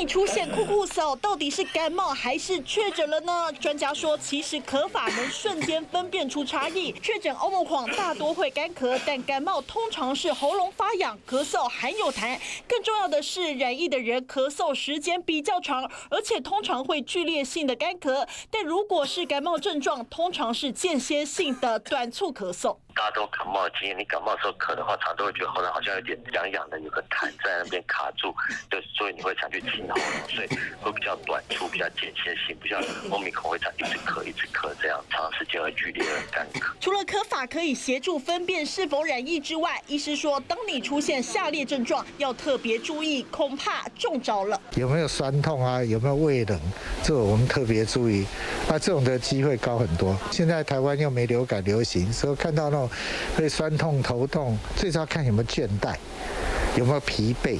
你出现酷酷嗽，到底是感冒还是确诊了呢？专家说，其实咳法能瞬间分辨出差异。确诊欧盟狂大多会干咳，但感冒通常是喉咙发痒、咳嗽含有痰。更重要的是，染疫的人咳嗽时间比较长，而且通常会剧烈性的干咳。但如果是感冒症状，通常是间歇性的短促咳嗽。大家都感冒的经验，你感冒的时候咳的话，常都会觉得喉咙好像有点痒痒的，有个痰在那边卡住，所以你会常去清喉咙，所以会比较短促，比较间歇性，不像欧米孔会常一直咳这样，长时间会剧烈的干咳。除了咳法可以协助分辨是否染疫之外，医师说，当你出现下列症状，要特别注意，恐怕中招了。有没有酸痛啊？有没有胃冷？这个我们特别注意。那这种的机会高很多。现在台湾又没流感流行，所以看到那种会酸痛、头痛，最少看有没有倦怠，有没有疲惫。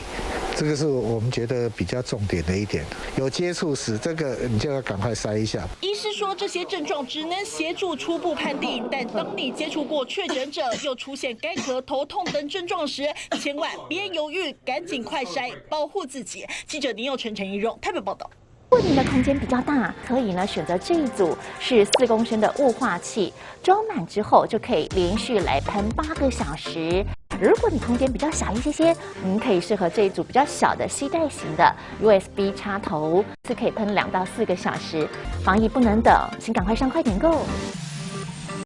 这个是我们觉得比较重点的一点。有接触史，这个你就要赶快筛一下。医师说，这些症状只能协助初步判定，但当你接触过确诊者，又出现干咳、头痛等症状时，千万别犹豫，赶紧快筛，保护自己。记者林佑成、陈怡蓉台北报道。如果您的空间比较大，可以呢选择这一组是4公升的雾化器，装满之后就可以连续来喷8个小时。如果你空间比较小一些，可以适合这一组比较小的携带型的 USB 插头，是可以喷2到4个小时。防疫不能等，请赶快上快点购。